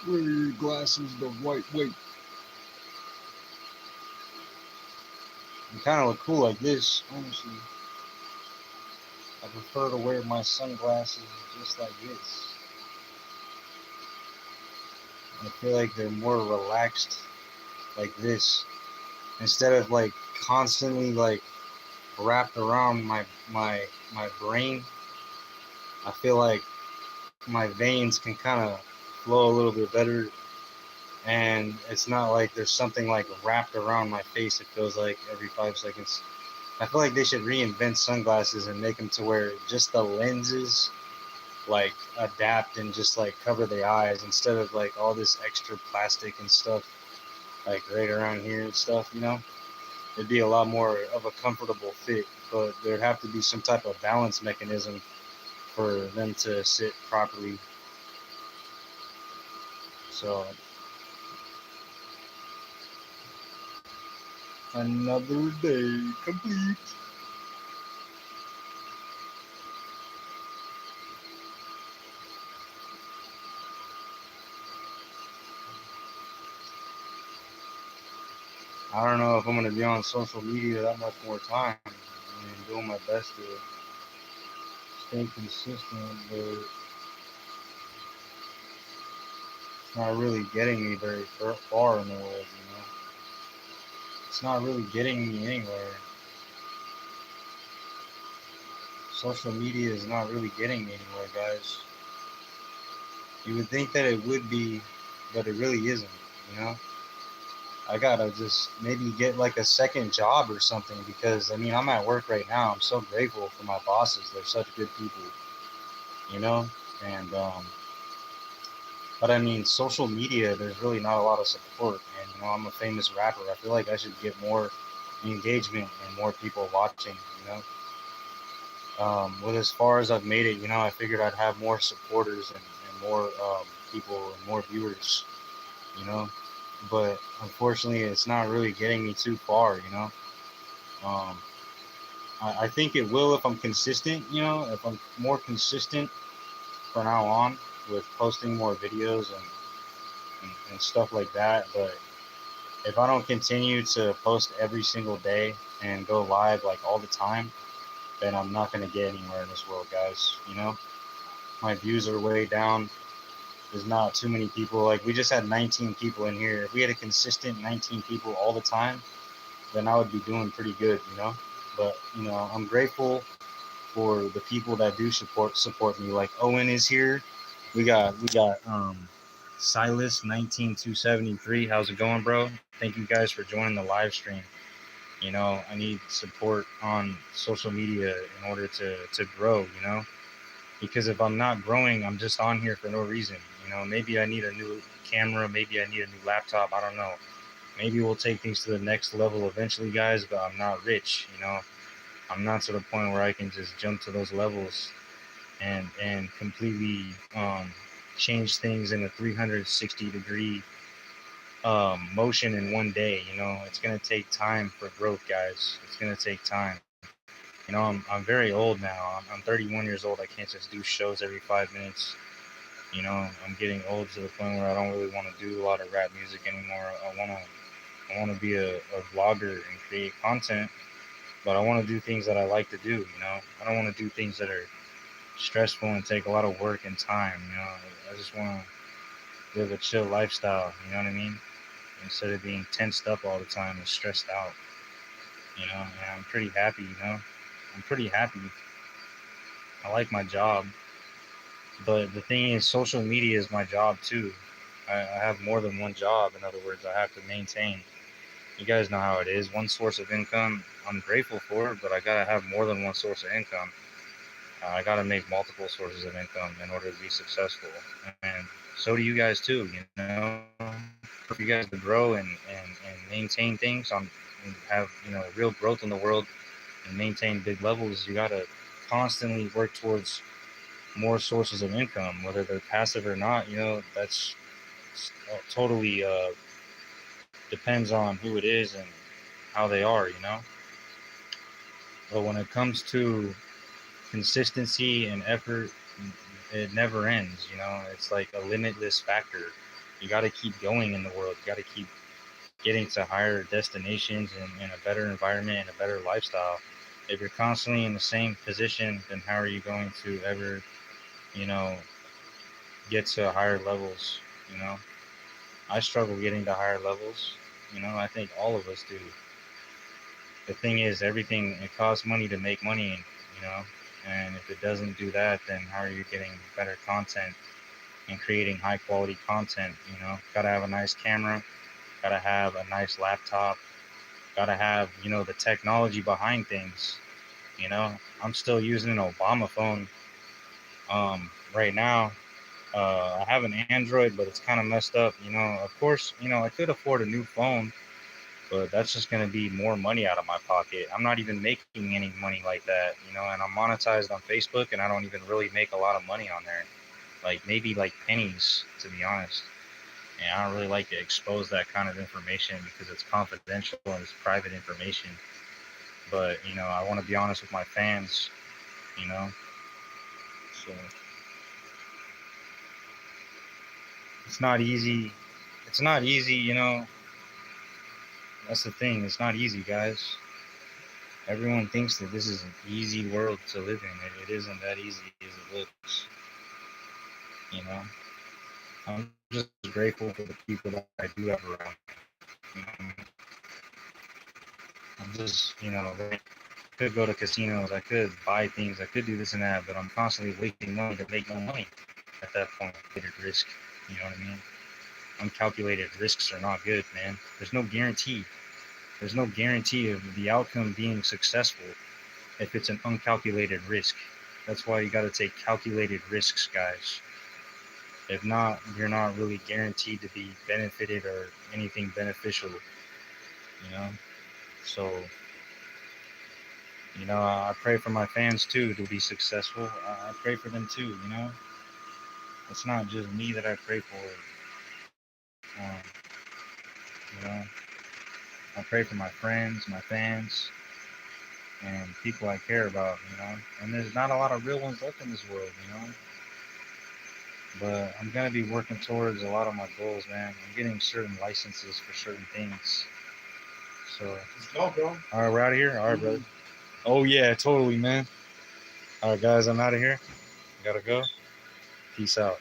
Wear your glasses the right way. You kind of look cool like this. Honestly, I prefer to wear my sunglasses just like this. I feel like they're more relaxed like this instead of like constantly like wrapped around my brain. I feel like my veins can kind of flow a little bit better, and it's not like there's something like wrapped around my face. It feels like every 5 seconds. I feel like they should reinvent sunglasses and make them to where just the lenses like adapt and just like cover the eyes instead of like all this extra plastic and stuff like right around here and stuff. It'd be a lot more of a comfortable fit, but there'd have to be some type of balance mechanism for them to sit properly. So another day complete. I don't know if I'm gonna be on social media that much more time. I mean, doing my best to stay consistent, but it's not really getting me very far in the world. It's not really getting me anywhere. Social media is not really getting me anywhere, guys. You would think that it would be, but it really isn't. You know, I gotta just maybe get like a second job or something because I mean I'm at work right now. I'm so grateful for my bosses. They're such good people. You know, and but I mean social media. There's really not a lot of support, and I'm a famous rapper. I feel like I should get more engagement and more people watching. With as far as I've made it, I figured I'd have more supporters and more people and more viewers, you know. But unfortunately, it's not really getting me too far. Um, I think it will if I'm consistent, if I'm more consistent from now on with posting more videos and stuff like that. But if I don't continue to post every single day and go live like all the time, then I'm not going to get anywhere in this world, guys. My views are way down. There's not too many people. Like we just had 19 people in here. If we had a consistent 19 people all the time, then I would be doing pretty good. But I'm grateful for the people that do support me. Like Owen is here. We got Silas 19273. How's it going, bro? Thank you guys for joining the live stream. I need support on social media in order to grow. Because if I'm not growing, I'm just on here for no reason. Maybe I need a new camera, maybe I need a new laptop. I don't know. Maybe we'll take things to the next level eventually, guys. But I'm not rich. I'm not to the point where I can just jump to those levels and completely change things in a 360-degree motion in one day. It's gonna take time for growth, guys. It's gonna take time. I'm very old now. I'm 31 years old. I can't just do shows every 5 minutes. I'm getting old to the point where I don't really want to do a lot of rap music anymore. I wanna be a vlogger and create content, but I want to do things that I like to do. I don't want to do things that are stressful and take a lot of work and time. I just want to live a chill lifestyle. You know what I mean? Instead of being tensed up all the time and stressed out. And I'm pretty happy. I'm pretty happy. I like my job, but the thing is, social media is my job too. I have more than one job. In other words, I have to maintain. You guys know how it is. One source of income, I'm grateful for it, but I gotta have more than one source of income. I gotta make multiple sources of income in order to be successful, and so do you guys too. For you guys to grow and maintain things and have real growth in the world and maintain big levels, you gotta constantly work towards more sources of income, whether they're passive or not. That's totally depends on who it is and how they are. But when it comes to consistency and effort, it never ends. It's like a limitless factor. You got to keep going in the world. You got to keep getting to higher destinations and a better environment and a better lifestyle. If you're constantly in the same position, then how are you going to ever, you know, get to higher levels? You know, I struggle getting to higher levels. You know, I think all of us do. The thing is, everything, it costs money to make money, you know, and if it doesn't do that, then how are you getting better content and creating high quality content? You know, gotta have a nice camera, gotta have a nice laptop, gotta have, you know, the technology behind things. You know, I'm still using an Obama phone right now. I have an Android, but it's kind of messed up. You know, of course, you know, I could afford a new phone, but that's just going to be more money out of my pocket. I'm not even making any money like that, you know, and I'm monetized on Facebook, and I don't even really make a lot of money on there. Like maybe like pennies, to be honest. And I don't really like to expose that kind of information because it's confidential and it's private information. But, you know, I want to be honest with my fans, you know. So it's not easy. It's not easy, you know. That's the thing. It's not easy, guys. Everyone thinks that this is an easy world to live in. It isn't that easy as it looks. You know, I'm just grateful for the people that I do have around. You know, I'm just, you know, I could go to casinos, I could buy things, I could do this and that, but I'm constantly wasting money to make no money at that point. Risk, you know what I mean? Uncalculated risks are not good, man. There's no guarantee. There's no guarantee of the outcome being successful if it's an uncalculated risk. That's why you got to take calculated risks, guys. If not, you're not really guaranteed to be benefited or anything beneficial, you know? So, you know, I pray for my fans too to be successful. I pray for them too, you know? It's not just me that I pray for. You know, I pray for my friends, my fans, and people I care about, you know? And there's not a lot of real ones left in this world, you know? But I'm gonna be working towards a lot of my goals, man. I'm getting certain licenses for certain things. So let's go, bro. All right, we're out of here. All right, brother. Oh yeah, totally, man. All right, guys, I'm out of here. Gotta go. Peace out.